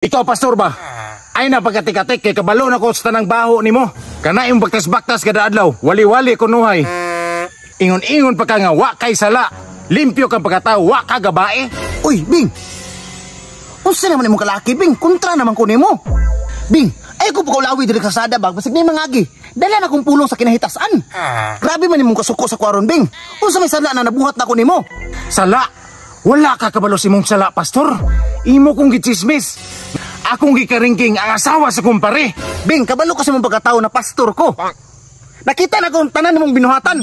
Ikaw, pastor ba? Ay na pagkatik-atik kay kabalo na ko sa tanang baho nimo. Kana yung baktas-baktas kada adlaw, wali-wali kunuhay. Ingon-ingon pa ka nga wa kay sala. Limpyo kang pagkatao, wa ka gabae. Uy, Bing! Unsa naman imong kalaki, Bing? Kontra naman ko nimo. Bing, ay ko pa kaulawi diri sa sada bag, basig ni mangagi. Dala na kong pulong sa kinahitasan. Grabe man imong kasuko sa kwaron, Bing. Unsa may sala na nabuhat na ko nimo? Sala? Wala ka kabalo si mong sala, pastor. Imo kong gichismis. Akong gikaringking ang asawa sa kumpare. Bing, kabalo ka sa mong pagkatao na pastor ko. Nakita na kong tanan mong binuhatan.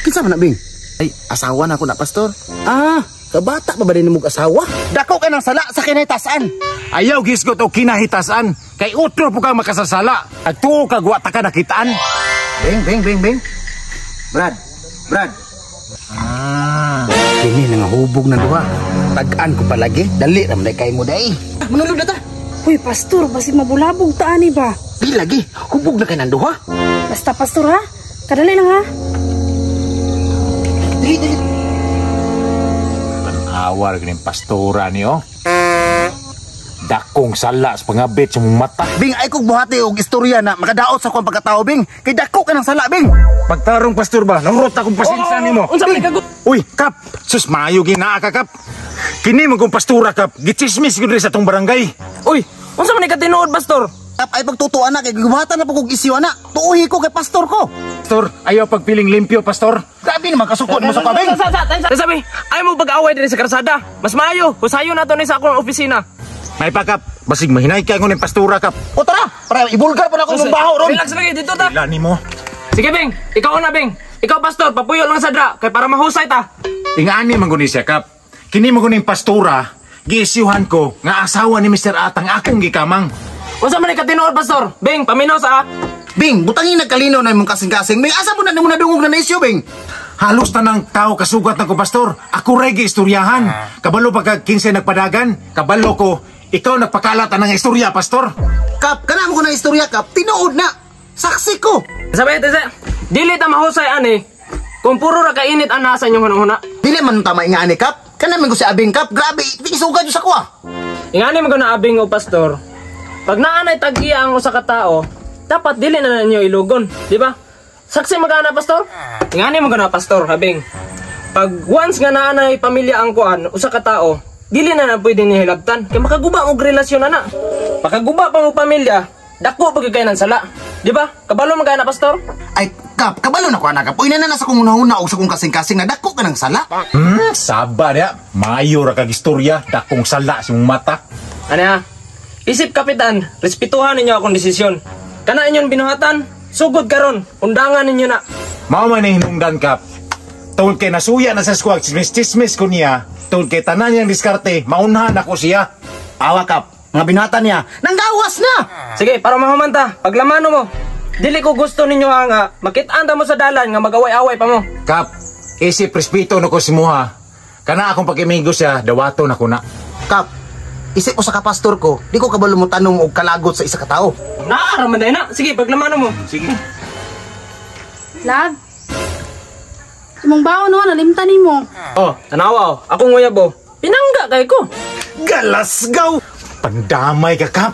Kinsa man na, Bing? Ay, asawa na ako na, pastor. Ah, kabata pa ba din mong asawa? Dako ka ng sala sa kinahitasan. Ayaw gisgot o kinahitasan. Kay utro po kang makasasala. At tuo ka guwata ka nakitaan. Bing. Brad. Kini nga hubog na duha. Tag-an ko palagi. Dali ramday kay mo day. Manulog na ta. Uy, pastor, basi mabulabog ta ani ba? Di lagi. Hubog na kay nang duha. Basta pastor ha. Kadali lang ha. Dali. Tanawar ganing pastora niyo. Dakong sala sa pangabit sa mong mata. Bing, ay kong buhati og istorya na makadaot sa kong pagkatao, Bing. Kay dako ka ng sala, Bing. Pagtarong pastor ba, namurot akong pasensya nimo. Unsa may kagot? Uy, Kap, sus maayo ginaa ka, Kap. Kini mo kong pastura, Kap. Gichismis ko rin sa tong barangay. Uy, unsa man ka tinuod, pastor? Kap ay pagtutuan na kay gumatan na po kong isiwa na. Tuuhi ko kay pastor ko. Pastor, ayaw pagpiling limpyo, pastor. Grabe naman kasukod mo sa kabing. Sabi, ay mo pag-away din sa karsada. Mas maayo, husayo na to ni sa akong opisina. May pa, Kap. Basig mahinay ka ko ng pastura, Kap. O tara, para ibulgar pa na akong baho ron. Relax lagi dito ta. Ila ni mo. Sige, Bing. Ikaw na, Bing. Ikaw, pastor, papuyo lang sa dra kay para mahusay ta. Ingani man guni siya, Kap. Kini mo guning pastura, giisyuhan ko nga asawa ni Mr. Atang akong gikamang. Unsa man ka tinuod, pastor? Bing, paminaw sa Bing, butangin nagkalino na imong kasing-kasing. Bing, asa mo na nimo nadungog na isyu, Bing? Halos tanang tao kasugat na ko, pastor. Ako ray giistoryahan. Kabalo pagka 15 nagpadagan, kabalo ko, ikaw nagpakalat ng istorya, pastor. Kap, kana mo ko na istorya, Kap. Tinuod na. Saksi ko. Sabi, dili ta mahusay ani. Kung puro ra kainit ang nasa inyong hunahuna. Dili man tama ingani, Kap. Kana man ko si Abing, Kap. Grabe, tikisugad sa ko ah. Ingani mo na abing o pastor. Pag naanay tag-iya ang usa ka tao, dapat dili na ninyo ilugon, di ba? Saksi magana, pastor? Ingani mo na, pastor, abing. Pag once nga naanay pamilya ang kuan, usa ka tao, dili na pwede niya hilabtan. Kaya makaguba og relasyon na. Makaguba pa mo pamilya, dako pag kayo ng sala. Di ba? Kabalo magana, pastor? Ay, Kap, kabalo na ko anak, Kap. Uy, na sa kong una-una o sa kong kasing-kasing na dako ka ng sala. Saba niya. Mayo ra kag istorya, dakong sala sa mong mata. Ano ha? Isip kapitan, respetuhan ninyo akong desisyon. Kana inyong binuhatan, sugod karon, undangan ninyo na. Mao man ni hinungdan, Kap. Tungod kay nasuya na sa squad, chismis ko niya. Tungod kay tanan niyang diskarte, maunhan ako siya. Awa, Kap. Mga binata niya, nanggawas na! Sige, para mahumanta, paglamano mo. Dili ko gusto ninyo nga, makitaan ta mo sa dalan nga magaway-away pa mo. Kap, isip respeto no ko si Muha. Kana akong pag-imigo siya, dawato na ko na. Kap, isip ko sa kapastor ko, di ko kabalo mo tanong og kalagot sa isa ka tao. Naaraman na. Sige, paglamano mo. Sige. Lag. Imong baon no, nalimtan nimo. Oh, tanawa oh. Akong uyab oh. Pinangga kay ko. Galasgaw! Pandamay ka, Kap!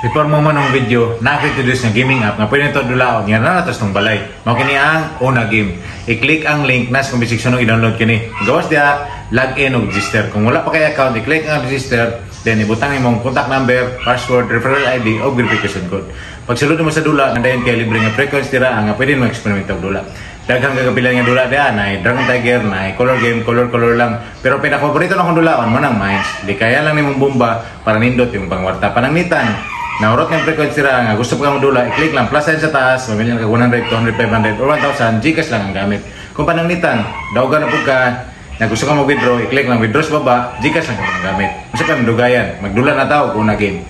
Before mo man ang video, na-introduce ng gaming app nga pwede ito dulaon nga nanatos ng balay. Mao kini ang una game. I-click ang link na sa section ng i-download kini. Gawas dia, login o register. Kung wala pa kay account, i-click ang register, then ibutang imong contact number, password, referral ID o verification code. Pag sulod mo sa dula, nandayon kay libre nga frequency tira nga pwede mo experiment og dula. Daghang kagabilan nga dula dia na Dragon Tiger, na color game, color lang. Pero pinaka-favorito na kong dulaon man ang Mines. Di kaya lang nimong bomba para nindot yung pangwarta pananglitan. Naurot ng frequency ra nga gusto pa kang dula, i-click lang plus sign sa taas, mamili ka 100, 200, 500 or 1,000, Gcash lang ang gamit. Kung pananglitan, daogan na pud ka na gusto ka mag-withdraw, i-click lang withdraw sa baba, Gcash lang ang gamit. Usa ka dugayan, magdula na tao kung na game.